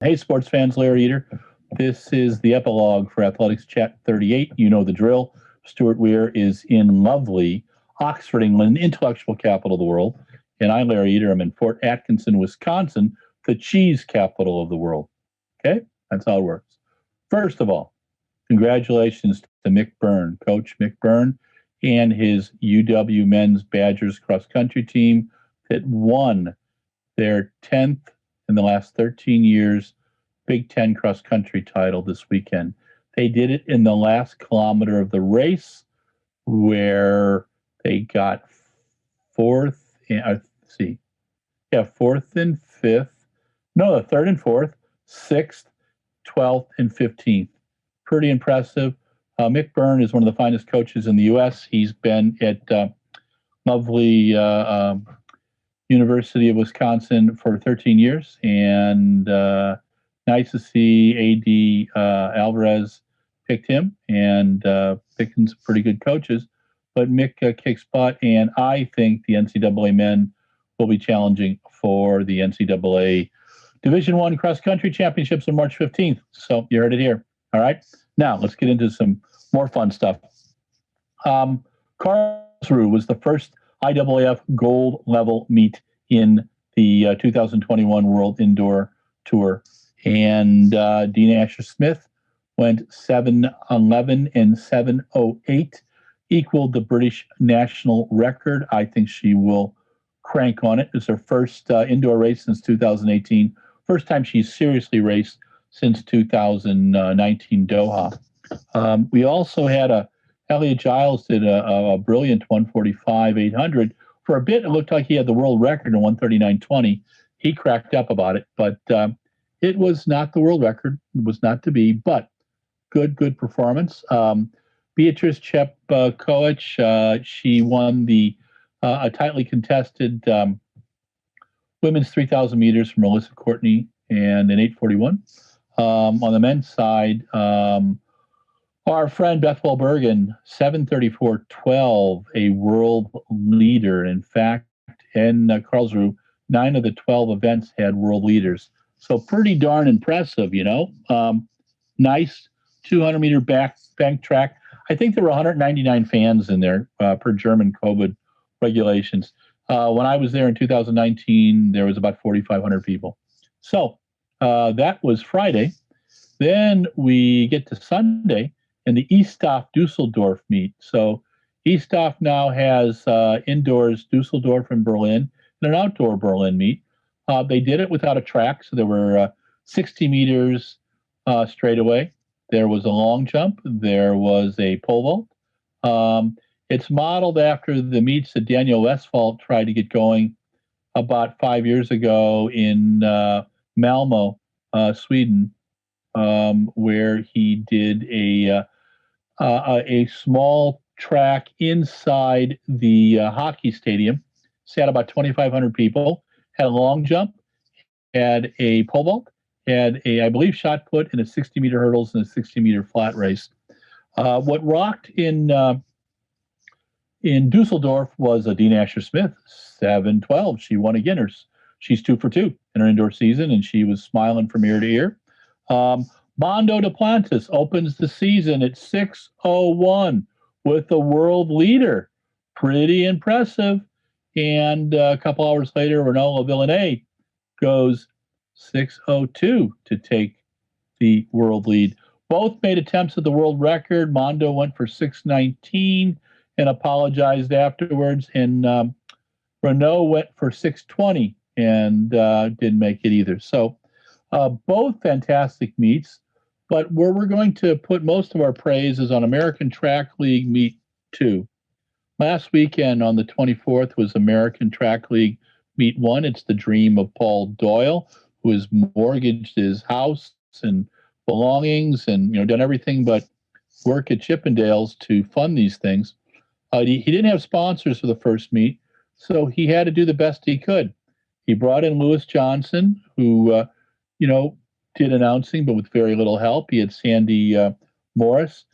Hey, sports fans, Larry Eater. This is the epilogue for Athletics Chat 38. You know the drill. Stuart Weir is in lovely Oxford, England, intellectual capital of the world. And I'm Larry Eater. I'm in Fort Atkinson, Wisconsin, the cheese capital of the world. Okay? That's how it works. First of all, congratulations to Mick Byrne, Coach Mick Byrne, and his UW men's Badgers cross country team that won their 10th in the last 13 years Big Ten cross country title this weekend. They did it in the last kilometer of the race where they got fourth and fourth and fifth. No, the third and fourth, sixth, 12th, and 15th. Pretty impressive. Mick Byrne is one of the finest coaches in the U.S. He's been at lovely University of Wisconsin for 13 years, and nice to see A.D. Alvarez picked him, and picking some pretty good coaches. But Mick kicks butt, and I think the NCAA men will be challenging for the NCAA Division I Cross Country Championships on March 15th. So you heard it here. All right. Now let's get into some more fun stuff. Karlsruhe was the first IAAF gold level meet in the 2021 World Indoor Tour. And Dean Asher-Smith went 7:11 and 7:08, equaled the British national record. I think she will crank on it. It's her first indoor race since 2018. First time she's seriously raced since 2019 Doha. We also had Elliot Giles did a brilliant 145-800. For a bit, it looked like he had the world record in 139.20. He cracked up about it, but it was not the world record. It was not to be, but good performance. Beatrice Chepkoech, she won a tightly contested women's 3,000 meters from Melissa Courtney and an 8:41. On the men's side, our friend Bethwell Bergen, 7:34.12, a world leader. In fact, in Karlsruhe, 9 of the 12 events had world leaders. So pretty darn impressive, you know. Nice 200-meter bank track. I think there were 199 fans in there per German COVID regulations. When I was there in 2019, there was about 4,500 people. So that was Friday. Then we get to Sunday in the Easthoff Dusseldorf meet. So Easthoff now has indoors Dusseldorf and Berlin and an outdoor Berlin meet. They did it without a track, so there were 60 meters straight away. There was a long jump. There was a pole vault. It's modeled after the meets that Daniel Westphal tried to get going about 5 years ago in Malmo, Sweden, where he did a small track inside the hockey stadium. Sat about 2,500 people. Had a long jump, had a pole vault, had I believe, shot put, and a 60-meter hurdles and a 60-meter flat race. What rocked in Dusseldorf was Dean Asher-Smith, 7:12. She won again. She's 2 for 2 in her indoor season, and she was smiling from ear to ear. Mondo Duplantis opens the season at 6:01 with the world leader. Pretty impressive. And a couple hours later, Renaud Villeneuve goes 6:02 to take the world lead. Both made attempts at the world record. Mondo went for 6:19 and apologized afterwards. And Renaud went for 6:20 and didn't make it either. So both fantastic meets. But where we're going to put most of our praise is on American Track League Meet 2. Last weekend on the 24th was American Track League Meet 1. It's the dream of Paul Doyle, who has mortgaged his house and belongings and done everything but work at Chippendales to fund these things. He didn't have sponsors for the first meet, so he had to do the best he could. He brought in Lewis Johnson, who did announcing, but with very little help. He had Sandy Morris.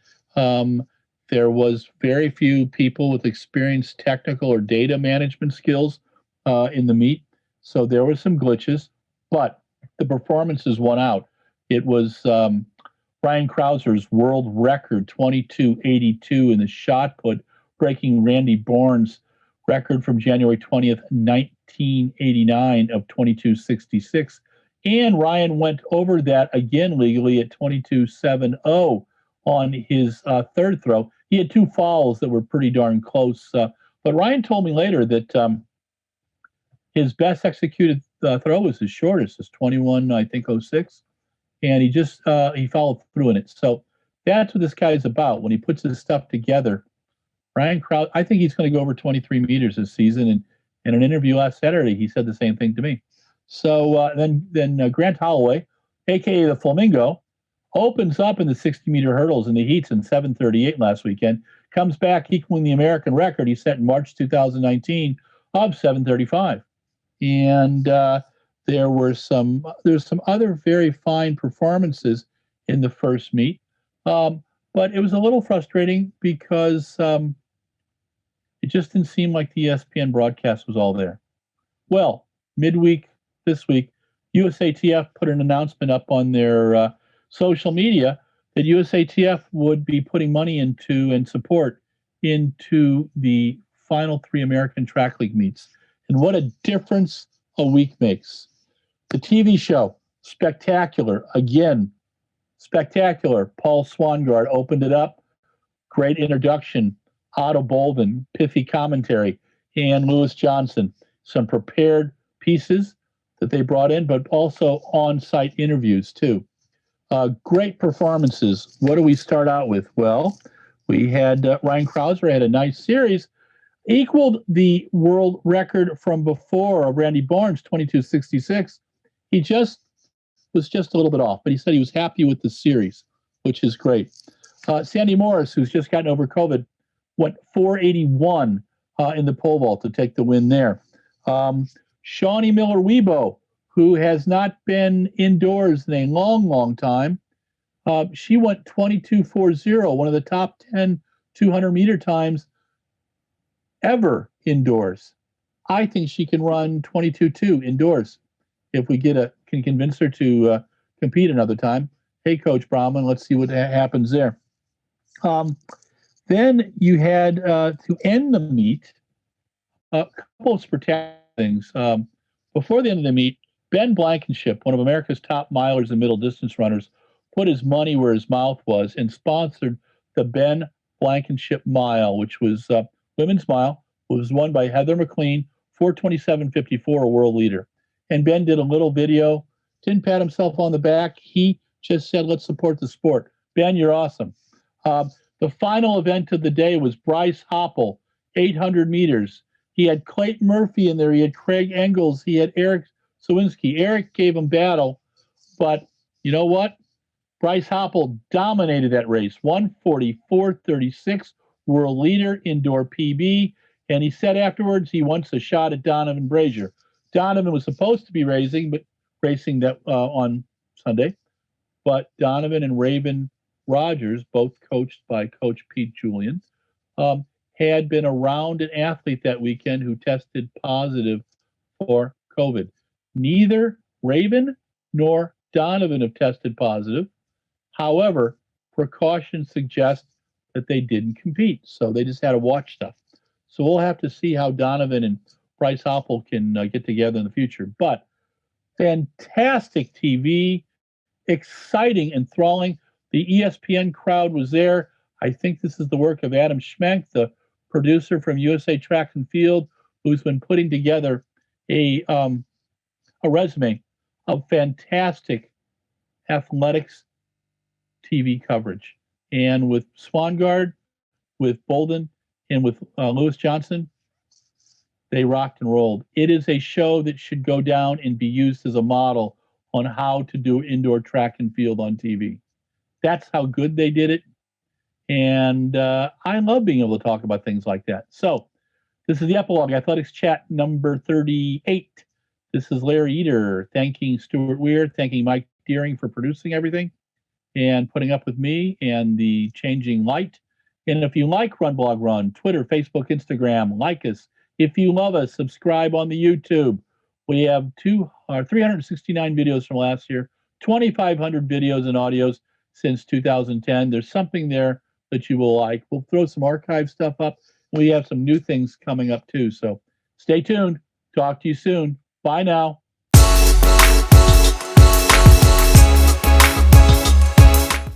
There was very few people with experienced technical or data management skills in the meet. So there were some glitches, but the performances won out. It was Ryan Krauser's world record, 22.82 in the shot put, breaking Randy Bourne's record from January 20th, 1989 of 22.66. And Ryan went over that again legally at 22.70 on his third throw. He had two fouls that were pretty darn close. But Ryan told me later that his best executed throw was his shortest, is 21, I think, 06. And he followed through in it. So that's what this guy is about. When he puts his stuff together, Ryan Krauser, I think he's going to go over 23 meters this season. And in an interview last Saturday, he said the same thing to me. So then Grant Holloway, a.k.a. the Flamingo, opens up in the 60-meter hurdles in the heats in 7:38 last weekend, comes back equaling the American record he set in March 2019 of 7:35. And there's some other very fine performances in the first meet. But it was a little frustrating because it just didn't seem like the ESPN broadcast was all there. Well, midweek this week, USATF put an announcement up on their social media that USATF would be putting money into and support into the final 3 American Track League meets. And what a difference a week makes. The TV show, spectacular. Again, spectacular. Paul Swangard opened it up. Great introduction. Otto Bolden, pithy commentary. And Lewis Johnson. Some prepared pieces that they brought in, but also on-site interviews, too. Great performances. What do we start out with? Well, we had Ryan Krauser had a nice series, equaled the world record from before of Randy Bourne's 22.66. He was just a little bit off, but he said he was happy with the series, which is great. Sandy Morris, who's just gotten over COVID, went 481 in the pole vault to take the win there. Shawnee Miller-Weibo, who has not been indoors in a long, long time, she went 22.40, one of the top 10 200-meter times ever indoors. I think she can run 22.2 indoors if we can convince her to compete another time. Hey, Coach Brauman, let's see what happens there. Then you had, to end the meet, a couple of spectacular things. Before the end of the meet, Ben Blankenship, one of America's top milers and middle distance runners, put his money where his mouth was and sponsored the Ben Blankenship Mile, which was women's mile. It was won by Heather McLean, 4:27.54, a world leader. And Ben did a little video, didn't pat himself on the back. He just said, let's support the sport. Ben, you're awesome. The final event of the day was Bryce Hoppel, 800 meters. He had Clayton Murphy in there. He had Craig Engels. He had Eric Sawinski. Eric gave him battle, but you know what? Bryce Hoppel dominated that race. 1:44.36, world leader, indoor PB. And he said afterwards he wants a shot at Donovan Brazier. Donovan was supposed to be racing that on Sunday, but Donovan and Raven Rogers, both coached by Coach Pete Julian, had been around an athlete that weekend who tested positive for COVID. Neither Raven nor Donovan have tested positive. However, precautions suggest that they didn't compete, so they just had to watch stuff. So we'll have to see how Donovan and Bryce Hoppel can get together in the future. But fantastic TV, exciting, enthralling. The ESPN crowd was there. I think this is the work of Adam Schmenk, the producer from USA Track and Field, who's been putting together a resume of fantastic athletics TV coverage. And with Swangard, with Bolden, and with Lewis Johnson, they rocked and rolled. It is a show that should go down and be used as a model on how to do indoor track and field on TV. That's how good they did it. And I love being able to talk about things like that. So this is the Epilogue Athletics Chat number 38. This is Larry Eder thanking Stuart Weir, thanking Mike Deering for producing everything and putting up with me and the changing light. And if you like RunBlogRun, Twitter, Facebook, Instagram, like us. If you love us, subscribe on the YouTube. We have 369 videos from last year, 2,500 videos and audios since 2010. There's something there that you will like. We'll throw some archive stuff up. We have some new things coming up too. So stay tuned. Talk to you soon. Bye now.